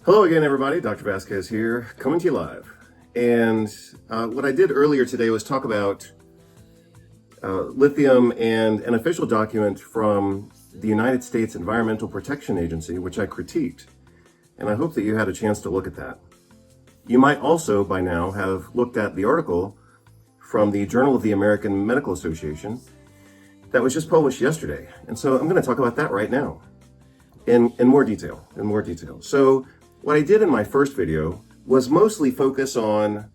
Hello again, everybody. Dr. Vasquez here, coming to you live. And what I did earlier today was talk about lithium and an official document from the United States Environmental Protection Agency, which I critiqued. And I hope that you had a chance to look at that. You might also by now have looked at the article from the Journal of the American Medical Association that was just published yesterday. And so I'm going to talk about that right now in more detail. So what I did in my first video was mostly focus on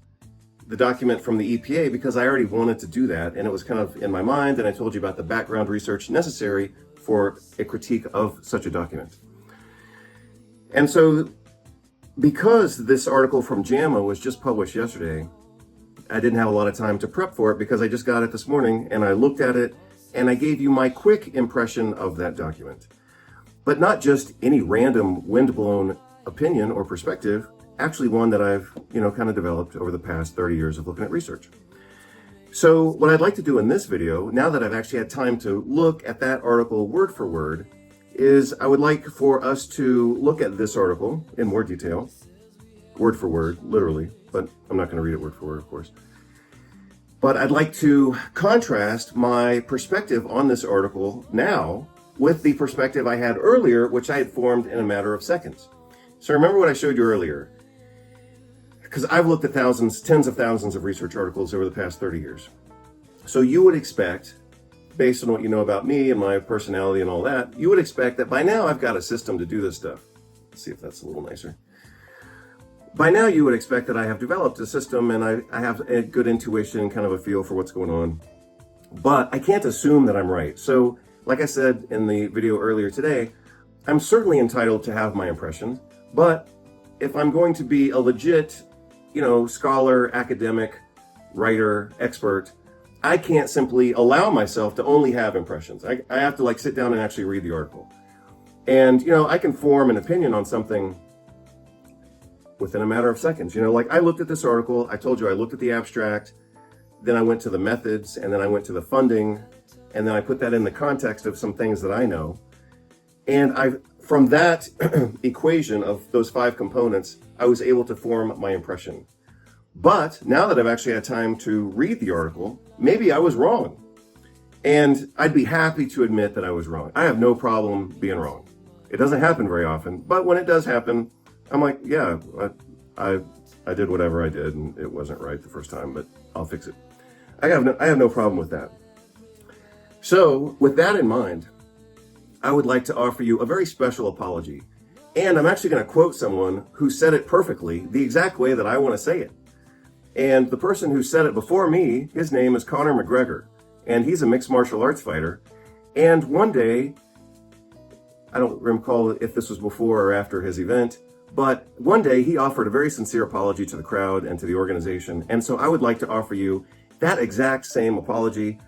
the document from the EPA because I already wanted to do that, and it was kind of in my mind, and I told you about the background research necessary for a critique of such a document. And so because this article from JAMA was just published yesterday, I didn't have a lot of time to prep for it because I just got it this morning and I looked at it and I gave you my quick impression of that document. But not just any random windblown opinion or perspective, actually one that I've, kind of developed over the past 30 years of looking at research. So what I'd like to do in this video, now that I've actually had time to look at that article word for word, is I would like for us to look at this article in more detail, word for word, literally, but I'm not going to read it word for word, of course. But I'd like to contrast my perspective on this article now with the perspective I had earlier, which I had formed in a matter of seconds. So remember what I showed you earlier, because I've looked at tens of thousands of research articles over the past 30 years. So you would expect, based on what you know about me and my personality and all that, you would expect that by now I've got a system to do this stuff. Let's see if that's a little nicer. By now you would expect that I have developed a system and I have a good intuition, kind of a feel for what's going on. But I can't assume that I'm right. So like I said in the video earlier today, I'm certainly entitled to have my impressions. But if I'm going to be a legit, scholar, academic, writer, expert, I can't simply allow myself to only have impressions. I have to sit down and actually read the article. And, I can form an opinion on something within a matter of seconds. I looked at this article, I told you I looked at the abstract, then I went to the methods, and then I went to the funding, and then I put that in the context of some things that I know. And from that equation of those 5 components, I was able to form my impression. But now that I've actually had time to read the article, maybe I was wrong. And I'd be happy to admit that I was wrong. I have no problem being wrong. It doesn't happen very often, but when it does happen, I'm like, yeah, I did whatever I did and it wasn't right the first time, but I'll fix it. I have no problem with that. So with that in mind, I would like to offer you a very special apology. And I'm actually going to quote someone who said it perfectly, the exact way that I want to say it. And the person who said it before me, his name is Conor McGregor, and he's a mixed martial arts fighter. And one day, I don't recall if this was before or after his event, but one day he offered a very sincere apology to the crowd and to the organization. And so I would like to offer you that exact same apology.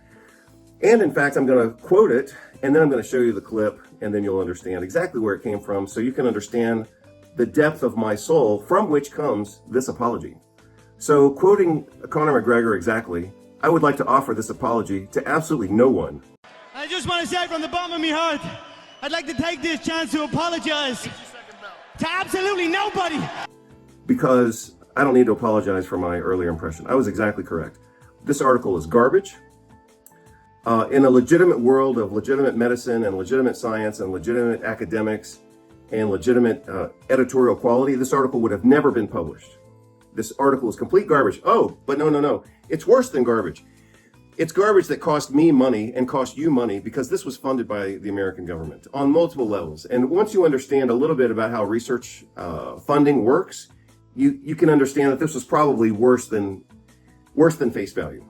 And in fact, I'm going to quote it, and then I'm going to show you the clip, and then you'll understand exactly where it came from, so you can understand the depth of my soul from which comes this apology. So quoting Conor McGregor exactly, I would like to offer this apology to absolutely no one. I just want to say from the bottom of my heart, I'd like to take this chance to apologize to absolutely nobody. Because I don't need to apologize for my earlier impression. I was exactly correct. This article is garbage. In a legitimate world of legitimate medicine and legitimate science and legitimate academics and legitimate editorial quality, this article would have never been published. This article is complete garbage. Oh, but no. It's worse than garbage. It's garbage that cost me money and cost you money because this was funded by the American government on multiple levels. And once you understand a little bit about how research funding works, you can understand that this was probably worse than face value.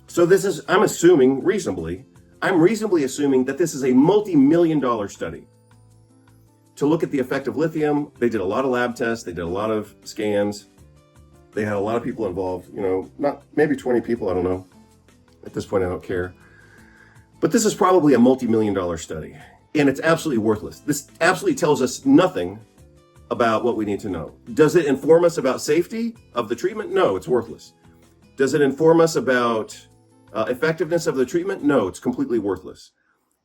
So I'm reasonably assuming that this is a multi-million-dollar study to look at the effect of lithium. They did a lot of lab tests. They did a lot of scans. They had a lot of people involved, not maybe 20 people. I don't know. At this point, I don't care. But this is probably a multi-million-dollar study, and it's absolutely worthless. This absolutely tells us nothing about what we need to know. Does it inform us about safety of the treatment? No, it's worthless. Does it inform us about effectiveness of the treatment? No, it's completely worthless.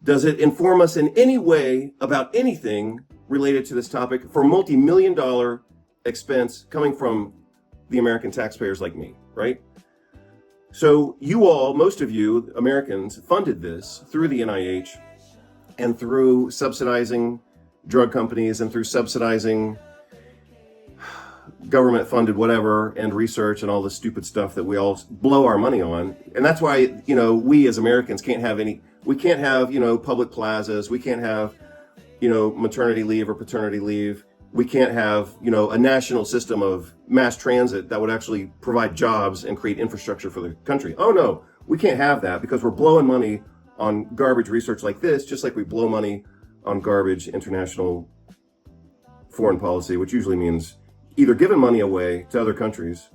Does it inform us in any way about anything related to this topic for multi-million dollar expense coming from the American taxpayers like me, right? So you all, most of you Americans, funded this through the NIH and through subsidizing drug companies and through subsidizing government funded whatever and research and all the stupid stuff that we all blow our money on. And that's why, we as Americans can't have public plazas. We can't have, maternity leave or paternity leave. We can't have, a national system of mass transit that would actually provide jobs and create infrastructure for the country. Oh no, we can't have that because we're blowing money on garbage research like this, just like we blow money on garbage international foreign policy, which usually means either giving money away to other countries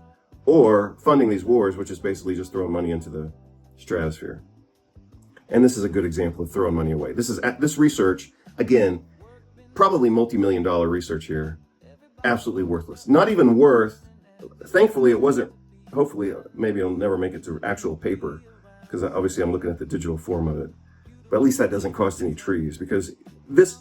or funding these wars, which is basically just throwing money into the stratosphere. And this is a good example of throwing money away. This research, again, probably multi-million dollar research here, absolutely worthless. Not even worth, thankfully it wasn't, hopefully, maybe it'll never make it to actual paper, because obviously I'm looking at the digital form of it. But at least that doesn't cost any trees, because this,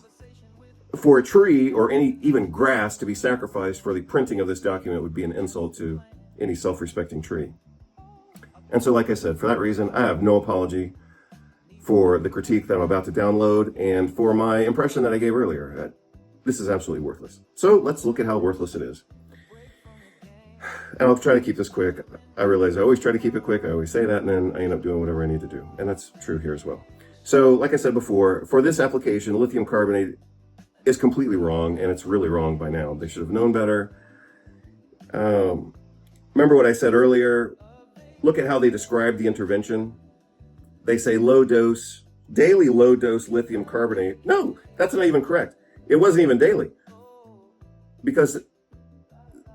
for a tree or even grass to be sacrificed for the printing of this document would be an insult to any self-respecting tree. And so, like I said, for that reason, I have no apology for the critique that I'm about to download and for my impression that I gave earlier. This is absolutely worthless. So let's look at how worthless it is. And I'll try to keep this quick. I realize I always try to keep it quick. I always say that, and then I end up doing whatever I need to do. And that's true here as well. So, like I said before, for this application, lithium carbonate is completely wrong, and it's really wrong by now. They should have known better. Remember what I said earlier? Look at how they describe the intervention. They say daily low dose lithium carbonate. No, that's not even correct. It wasn't even daily. Because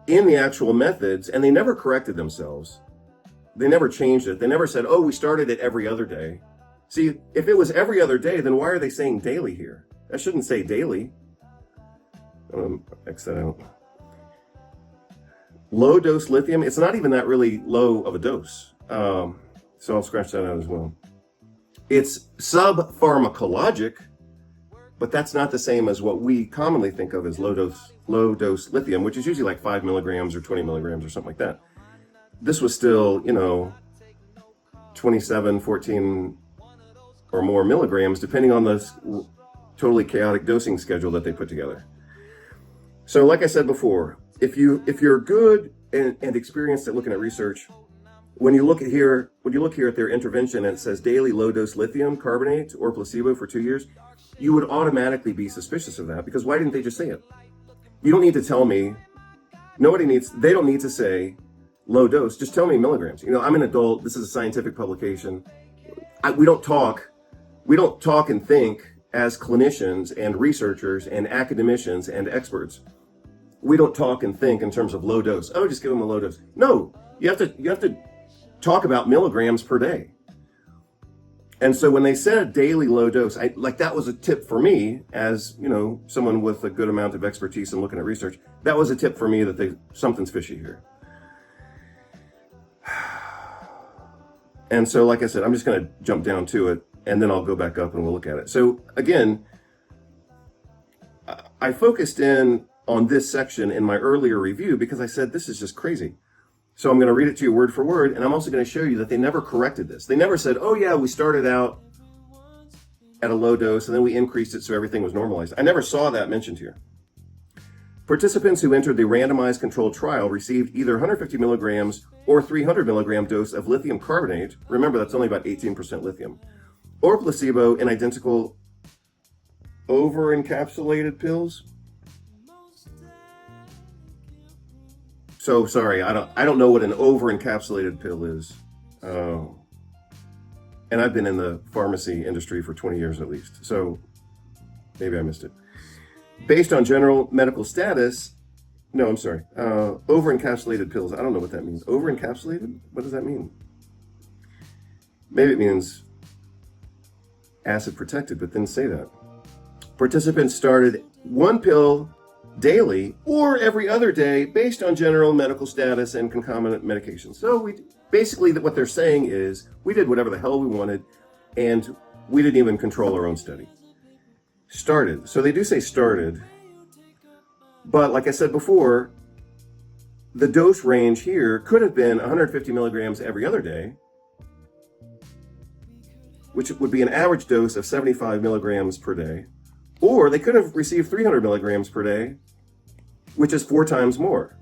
in the actual methods, and they never corrected themselves, they never changed it. They never said, oh, we started it every other day. See, if it was every other day, then why are they saying daily here? That shouldn't say daily. X that out. Low dose lithium, it's not even that really low of a dose. So I'll scratch that out as well. It's sub-pharmacologic, but that's not the same as what we commonly think of as low dose lithium, which is usually like 5 milligrams or 20 milligrams or something like that. This was still, 27, 14 or more milligrams, depending on the totally chaotic dosing schedule that they put together. So like I said before, if you're good and experienced at looking at research, when you look here at their intervention and it says daily low dose lithium carbonate or placebo for 2 years, you would automatically be suspicious of that, because why didn't they just say it? You don't need to tell me. They don't need to say low dose. Just tell me milligrams. I'm an adult. This is a scientific publication. We don't talk and think as clinicians and researchers and academicians and experts. We don't talk and think in terms of low dose. Oh, just give them a low dose. No, you have to talk about milligrams per day. And so when they said daily low dose, that was a tip for me as, someone with a good amount of expertise in looking at research. That was a tip for me that something's fishy here. And so, like I said, I'm just going to jump down to it, and then I'll go back up and we'll look at it. So again, I focused in on this section in my earlier review because I said, this is just crazy. So I'm going to read it to you word for word, and I'm also going to show you that they never corrected this. They never said, oh yeah, we started out at a low dose and then we increased it so everything was normalized. I never saw that mentioned here. Participants who entered the randomized controlled trial received either 150 milligrams or 300 milligram dose of lithium carbonate. Remember, that's only about 18% lithium. Or placebo in identical over-encapsulated pills. So sorry, I don't know what an over-encapsulated pill is. And I've been in the pharmacy industry for 20 years at least, so maybe I missed it. Based on general medical status, over-encapsulated pills. I don't know what that means. Over-encapsulated? What does that mean? Maybe it means acid protected, but didn't say that. Participants started one pill daily or every other day based on general medical status and concomitant medications. So what they're saying is we did whatever the hell we wanted and we didn't even control our own study. Started. So they do say started. But like I said before, the dose range here could have been 150 milligrams every other day, which would be an average dose of 75 milligrams per day. Or they could have received 300 milligrams per day, which is 4 times more.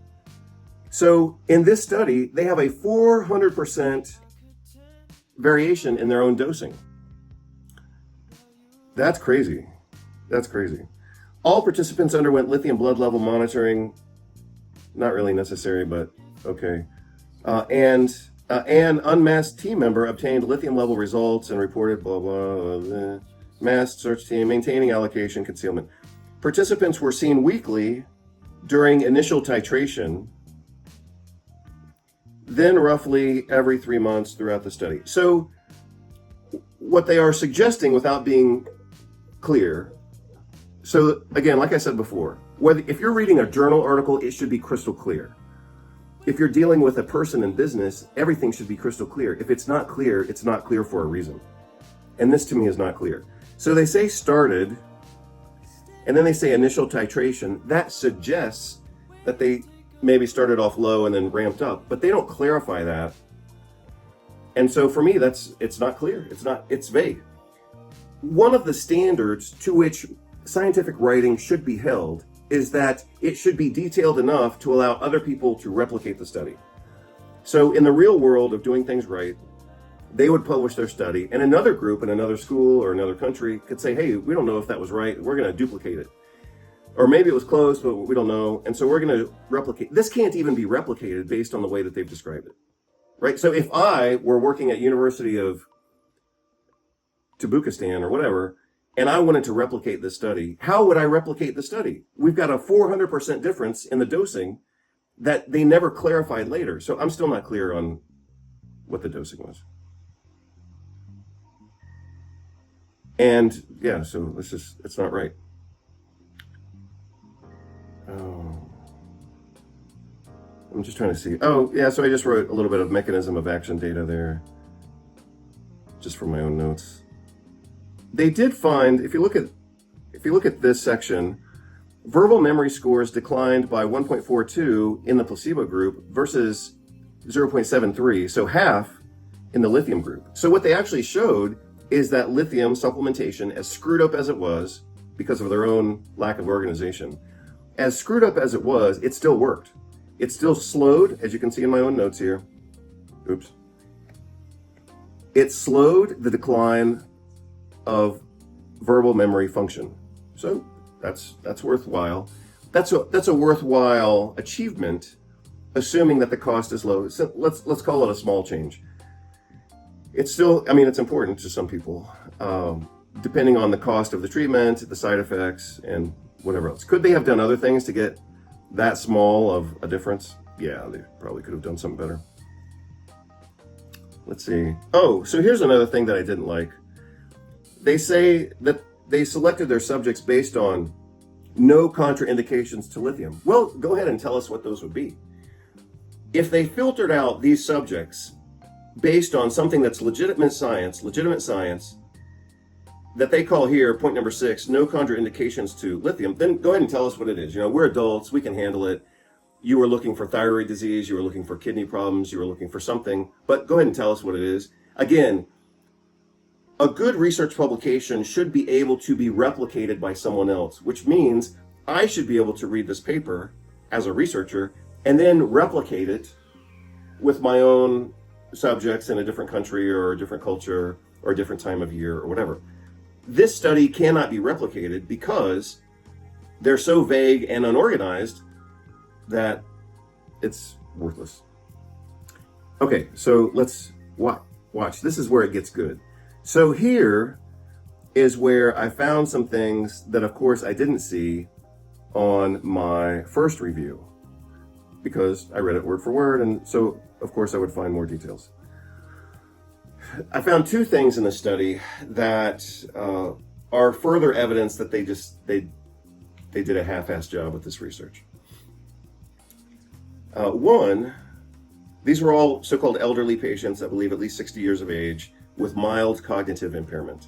So in this study, they have a 400% variation in their own dosing. That's crazy. That's crazy. All participants underwent lithium blood level monitoring. Not really necessary, but okay. And an unmasked team member obtained lithium level results and reported blah, blah, blah. Masked search team, maintaining allocation, concealment. Participants were seen weekly during initial titration, then roughly every 3 months throughout the study. So what they are suggesting without being clear, so again, like I said before, if you're reading a journal article, it should be crystal clear. If you're dealing with a person in business, everything should be crystal clear. If it's not clear, it's not clear for a reason. And this to me is not clear. So they say started, and then they say initial titration. That suggests that they maybe started off low and then ramped up, but they don't clarify that. And so for me, it's not clear. It's vague. One of the standards to which scientific writing should be held is that it should be detailed enough to allow other people to replicate the study. So in the real world of doing things right, they would publish their study, and another group in another school or another country could say, hey, we don't know if that was right, we're going to duplicate it. Or maybe it was close, but we don't know, and so we're going to replicate. This can't even be replicated based on the way that they've described it, right? So if I were working at University of Tabukistan or whatever, and I wanted to replicate this study, how would I replicate the study? We've got a 400% difference in the dosing that they never clarified later. So I'm still not clear on what the dosing was. And yeah, so it's not right. I'm just trying to see. Oh, yeah, so I just wrote a little bit of mechanism of action data there, just for my own notes. They did find, if you look at this section, verbal memory scores declined by 1.42 in the placebo group versus 0.73, so half in the lithium group. So what they actually showed is that lithium supplementation, as screwed up as it was, because of their own lack of organization, as screwed up as it was, it still worked. It still slowed, as you can see in my own notes here. Oops. It slowed the decline of verbal memory function. So that's worthwhile. That's a worthwhile achievement, assuming that the cost is low. So let's call it a small change. It's still, I mean, it's important to some people, depending on the cost of the treatment, the side effects, and whatever else. Could they have done other things to get that small of a difference? Yeah, they probably could have done something better. Let's see. Oh, so here's another thing that I didn't like. They say that they selected their subjects based on no contraindications to lithium. Well, go ahead and tell us what those would be. If they filtered out these subjects based on something that's legitimate science, that they call here, point number 6, no contraindications to lithium, then go ahead and tell us what it is. You know, we're adults, we can handle it. You were looking for thyroid disease, you were looking for kidney problems, you were looking for something, but go ahead and tell us what it is. Again, a good research publication should be able to be replicated by someone else, which means I should be able to read this paper as a researcher and then replicate it with my own subjects in a different country or a different culture or a different time of year or whatever. This study cannot be replicated because they're so vague and unorganized that it's worthless. Okay, so let's watch. This is where it gets good. So here is where I found some things that, of course, I didn't see on my first review because I read it word for word, and so, of course, I would find more details. I found 2 things in the study that are further evidence that they did a half-assed job with this research. One, these were all so-called elderly patients, I believe at least 60 years of age, with mild cognitive impairment.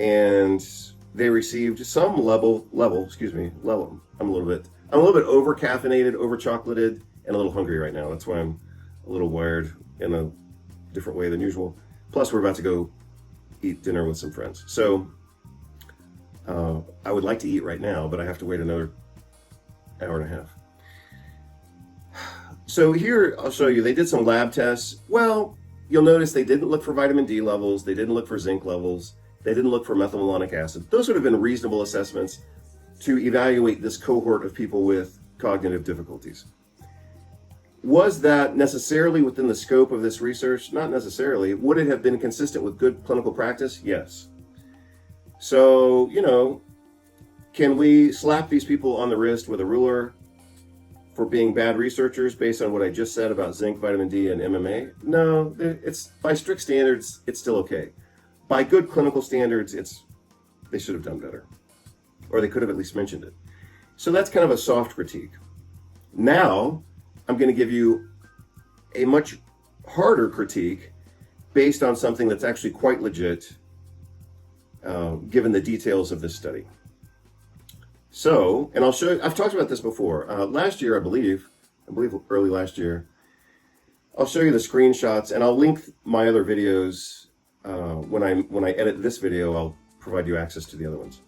And they received some level, I'm a little bit I'm a little bit over caffeinated, over chocolated, and a little hungry right now. That's why I'm a little wired in a different way than usual. Plus, we're about to go eat dinner with some friends. So I would like to eat right now, but I have to wait another hour and a half. So here, I'll show you, they did some lab tests. Well, you'll notice they didn't look for vitamin D levels. They didn't look for zinc levels. They didn't look for methylmalonic acid. Those would have been reasonable assessments to evaluate this cohort of people with cognitive difficulties. Was that necessarily within the scope of this research? Not necessarily. Would it have been consistent with good clinical practice? Yes. So, can we slap these people on the wrist with a ruler for being bad researchers based on what I just said about zinc, vitamin D, and MMA? No, it's by strict standards, it's still okay. By good clinical standards, they should have done better. Or they could have at least mentioned it. So that's kind of a soft critique. Now, I'm going to give you a much harder critique based on something that's actually quite legit, given the details of this study. So, and I'll show you, I've talked about this before. Last year, I believe early last year, I'll show you the screenshots, and I'll link my other videos. When I edit this video, I'll provide you access to the other ones.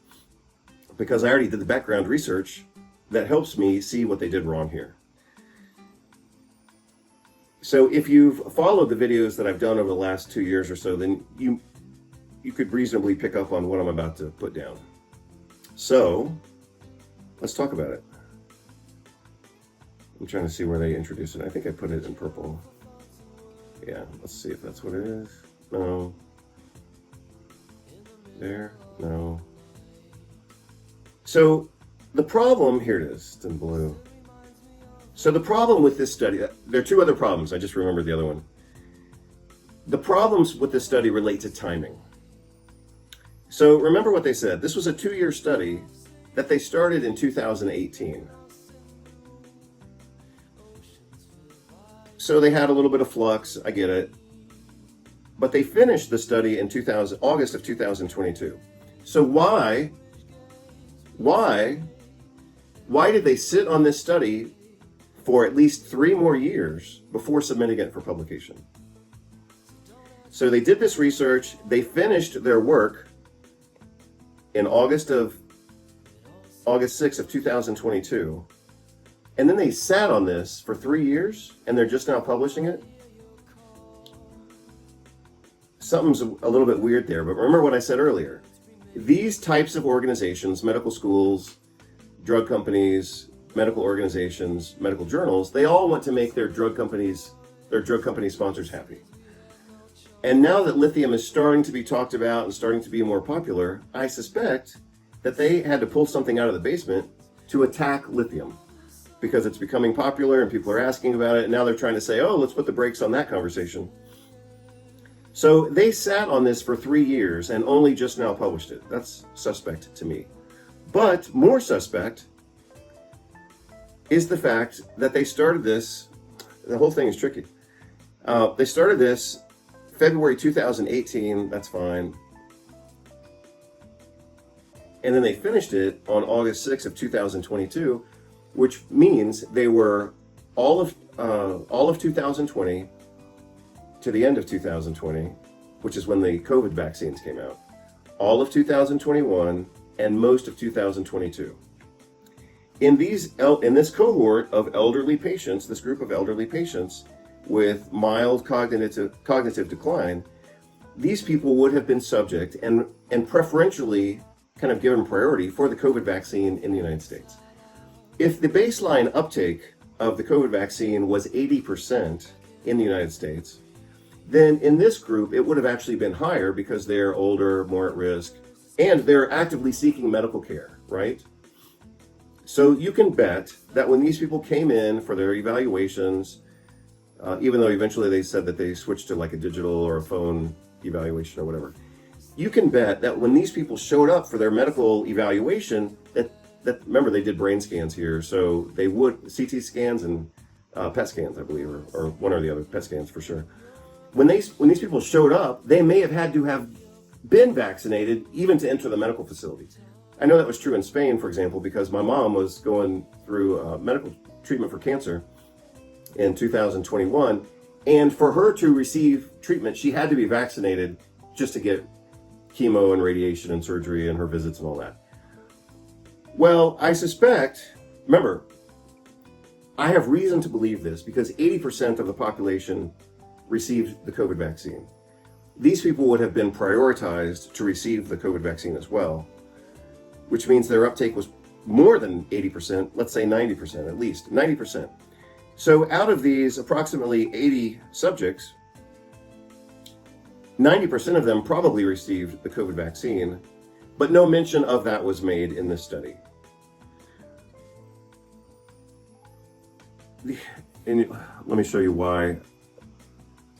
Because I already did the background research that helps me see what they did wrong here. So if you've followed the videos that I've done over the last 2 years or so, then you could reasonably pick up on what I'm about to put down. So let's talk about it. I'm trying to see where they introduce it. I think I put it in purple. Yeah, let's see if that's what it is. No. There? No. So the problem, here it is, it's in blue. So the problem with this study, there are two other problems. I just remembered the other one. The problems with this study relate to timing. So remember what they said. This was a 2-year study that they started in 2018. So they had a little bit of flux, I get it. But they finished the study in August of 2022. So why did they sit on this study for at least 3 more years before submitting it for publication? So they did this research, they finished their work in August 6th of 2022, and then they sat on this for 3 years, and they're just now publishing it? Something's a little bit weird there, but remember what I said earlier. These types of organizations, medical schools, drug companies, medical organizations, medical journals, they all want to make their drug company sponsors happy. And now that lithium is starting to be talked about and starting to be more popular, I suspect that they had to pull something out of the basement to attack lithium because it's becoming popular and people are asking about it. And now they're trying to say, oh, let's put the brakes on that conversation. So they sat on this for 3 years and only just now published it. That's suspect to me. But more suspect is the fact that they started this, the whole thing is tricky. They started this February 2018, that's fine. And then they finished it on August 6th of 2022, which means they were all of 2020 to the end of 2020, which is when the COVID vaccines came out, all of 2021 and most of 2022. In this cohort of elderly patients, this group of elderly patients with mild cognitive decline, these people would have been subject and preferentially kind of given priority for the COVID vaccine in the United States. If the baseline uptake of the COVID vaccine was 80% in the United States, then in this group, it would have actually been higher because they're older, more at risk, and they're actively seeking medical care, right? So you can bet that when these people came in for their evaluations, even though eventually they said that they switched to like a digital or a phone evaluation or whatever, you can bet that when these people showed up for their medical evaluation, that remember they did brain scans here, so they would, CT scans and PET scans, I believe, or one or the other, PET scans for sure. When these people showed up, they may have had to have been vaccinated even to enter the medical facility. I know that was true in Spain, for example, because my mom was going through medical treatment for cancer in 2021. And for her to receive treatment, she had to be vaccinated just to get chemo and radiation and surgery and her visits and all that. Well, I suspect, remember, I have reason to believe this because 80% of the population received the COVID vaccine. These people would have been prioritized to receive the COVID vaccine as well, which means their uptake was more than 80%, let's say 90% at least, 90%. So out of these approximately 80 subjects, 90% of them probably received the COVID vaccine, but no mention of that was made in this study. And let me show you why.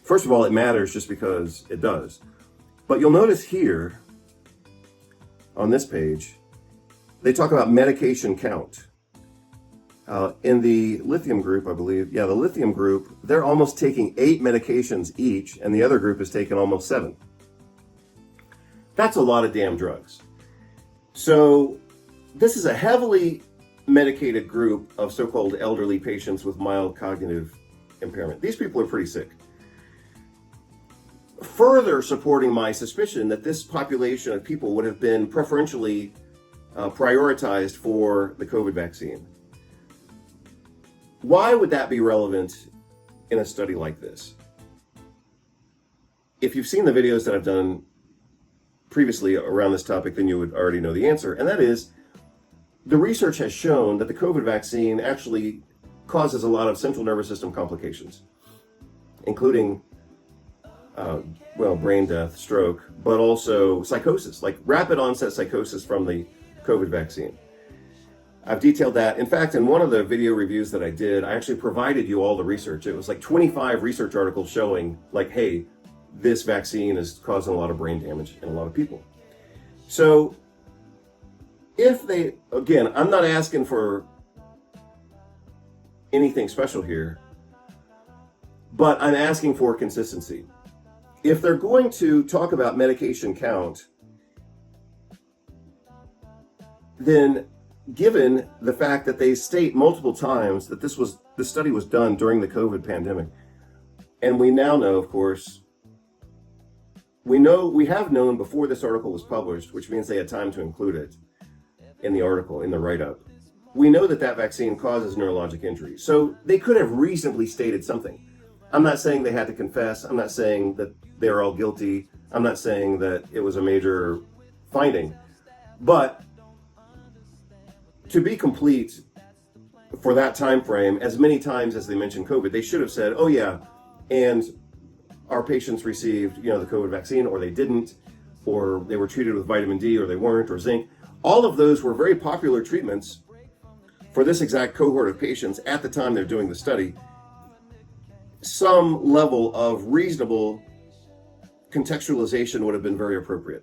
First of all, it matters just because it does. But you'll notice here on this page, they talk about medication count. In the Lithium group, I believe, the Lithium group, they're almost taking 8 medications each, and the other group is taking almost 7. That's a lot of damn drugs. So this is a heavily medicated group of so-called elderly patients with mild cognitive impairment. These people are pretty sick. Further supporting my suspicion that this population of people would have been preferentially prioritized for the COVID vaccine. Why would that be relevant in a study like this? If you've seen the videos that I've done previously around this topic, then you would already know the answer. And that is, the research has shown that the COVID vaccine actually causes a lot of central nervous system complications, including, brain death, stroke, but also psychosis, like rapid onset psychosis from the COVID vaccine. I've detailed that. In fact, in one of the video reviews that I did, I actually provided you all the research. It was like 25 research articles showing like, hey, this vaccine is causing a lot of brain damage in a lot of people. So if they, again, I'm not asking for anything special here, but I'm asking for consistency. If they're going to talk about medication count, then given the fact that they state multiple times that this study was done during the COVID pandemic, and we now know, of course, we have known before this article was published, which means they had time to include it in the article, in the write-up. We know that vaccine causes neurologic injury. So they could have reasonably stated something. I'm not saying they had to confess. I'm not saying that they're all guilty. I'm not saying that it was a major finding. But to be complete for that time frame, as many times as they mentioned COVID, they should have said, oh yeah, and our patients received, the COVID vaccine, or they didn't, or they were treated with vitamin D, or they weren't, or zinc. All of those were very popular treatments for this exact cohort of patients at the time they're doing the study. Some level of reasonable contextualization would have been very appropriate.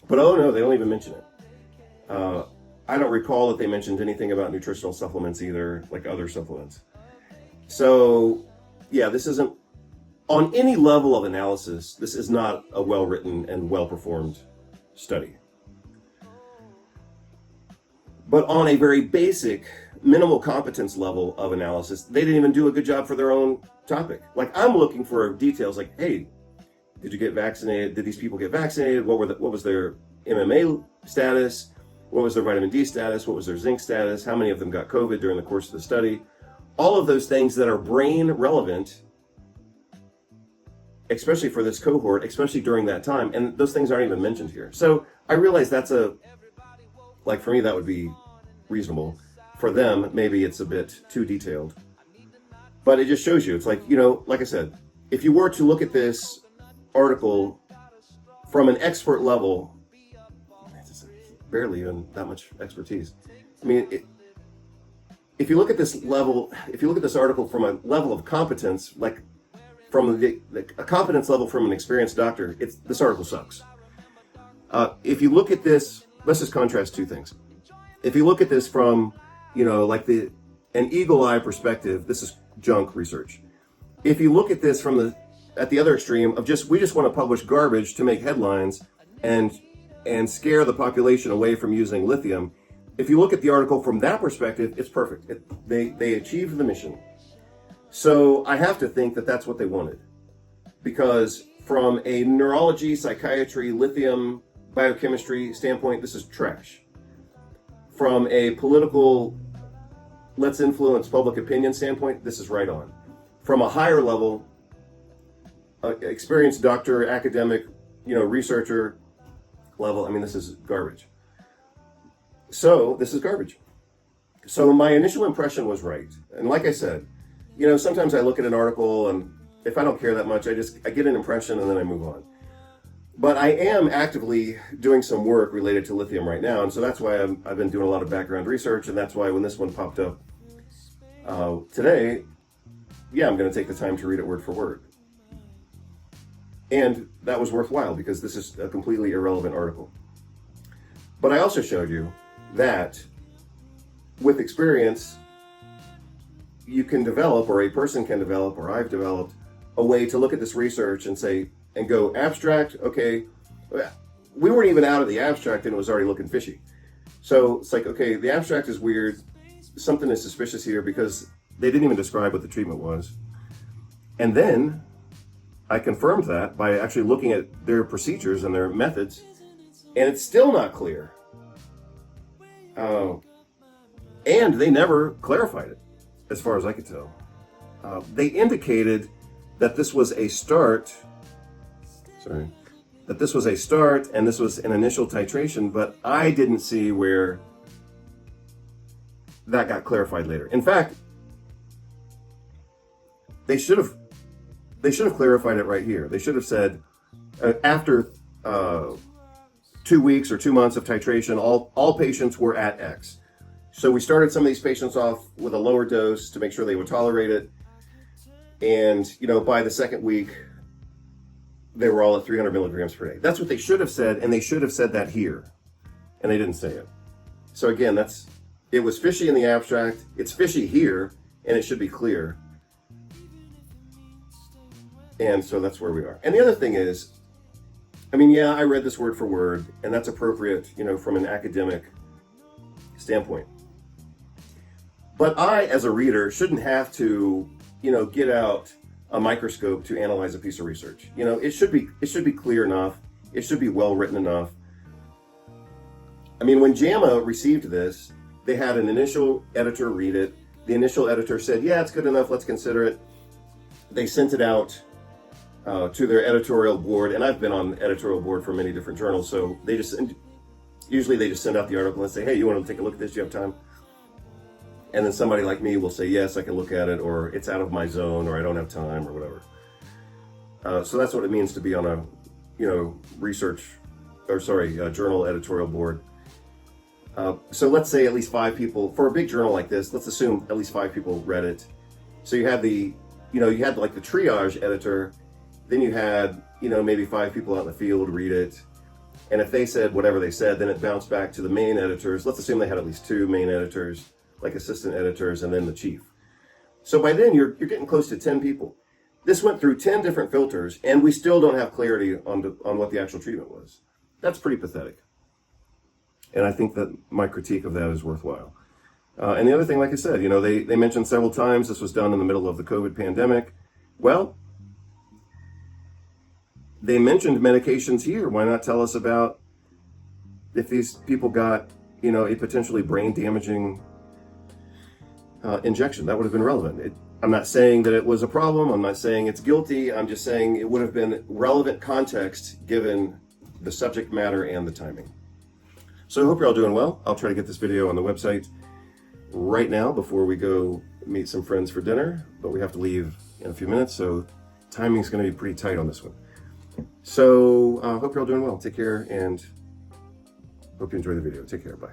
But oh no, they don't even mention it. I don't recall that they mentioned anything about nutritional supplements either, like other supplements. So yeah, this isn't, on any level of analysis, this is not a well-written and well-performed study. But on a very basic, minimal competence level of analysis, they didn't even do a good job for their own topic. Like, I'm looking for details like, hey, did you get vaccinated? Did these people get vaccinated? What was their MMA status? What was their vitamin D status? What was their zinc status? How many of them got COVID during the course of the study? All of those things that are brain relevant, especially for this cohort, especially during that time. And those things aren't even mentioned here. So I realize that's for me, that would be reasonable. For them, maybe it's a bit too detailed. But it just shows you, it's like, like I said, if you were to look at this article from an expert level, barely even that much expertise. I mean, if you look at this article from a level of competence, like from a competence level from an experienced doctor, this article sucks. If you look at this, let's just contrast two things. If you look at this from, an eagle eye perspective, this is junk research. If you look at this from at the other extreme of we just want to publish garbage to make headlines and and scare the population away from using lithium. If you look at the article from that perspective, it's perfect. They achieved the mission. So I have to think that that's what they wanted. Because from a neurology, psychiatry, lithium, biochemistry standpoint, this is trash. From a political, let's influence public opinion standpoint, this is right on. From a higher level, experienced doctor, academic, researcher level, I mean, this is garbage. So this is garbage. So my initial impression was right. And like I said, sometimes I look at an article and if I don't care that much, I get an impression and then I move on. But I am actively doing some work related to lithium right now. And so that's why I've been doing a lot of background research. And that's why when this one popped up today, I'm going to take the time to read it word for word. And that was worthwhile because this is a completely irrelevant article. But I also showed you that with experience, you can develop, or a person can develop, or I've developed a way to look at this research and go abstract. Okay, we weren't even out of the abstract and it was already looking fishy. So it's like, okay, the abstract is weird. Something is suspicious here because they didn't even describe what the treatment was. And then I confirmed that by actually looking at their procedures and their methods, and it's still not clear. And they never clarified it, as far as I could tell. They indicated that this was a start, and this was an initial titration, but I didn't see where that got clarified later. In fact, they should have clarified it right here. They should have said, after 2 weeks or 2 months of titration, all patients were at X. So we started some of these patients off with a lower dose to make sure they would tolerate it. And, by the second week, they were all at 300 milligrams per day. That's what they should have said, and they should have said that here. And they didn't say it. So again, it was fishy in the abstract, it's fishy here, and it should be clear. And so that's where we are. And the other thing is, I read this word for word, and that's appropriate, from an academic standpoint. But I, as a reader, shouldn't have to, get out a microscope to analyze a piece of research. It should be clear enough. It should be well written enough. When JAMA received this, they had an initial editor read it. The initial editor said, yeah, it's good enough, let's consider it. They sent it out to their editorial board, and I've been on the editorial board for many different journals, so usually they just send out the article and say, hey, you want to take a look at this, do you have time? And then somebody like me will say, yes, I can look at it, or it's out of my zone, or I don't have time, or whatever. So that's what it means to be on a, journal editorial board. So let's say at least 5 people, for a big journal like this, let's assume at least 5 people read it. So you had the triage editor, then you had, maybe 5 people out in the field read it. And if they said whatever they said, then it bounced back to the main editors. Let's assume they had at least 2 main editors, like assistant editors, and then the chief. So by then you're getting close to 10 people. This went through 10 different filters, and we still don't have clarity on what the actual treatment was. That's pretty pathetic. And I think that my critique of that is worthwhile. And the other thing, like I said, they mentioned several times this was done in the middle of the COVID pandemic. Well, they mentioned medications here. Why not tell us about if these people got, a potentially brain-damaging injection? That would have been relevant. I'm not saying that it was a problem. I'm not saying it's guilty. I'm just saying it would have been relevant context given the subject matter and the timing. So I hope you're all doing well. I'll try to get this video on the website right now before we go meet some friends for dinner, but we have to leave in a few minutes, so timing's going to be pretty tight on this one. So hope you're all doing well. Take care, and hope you enjoy the video. Take care. Bye.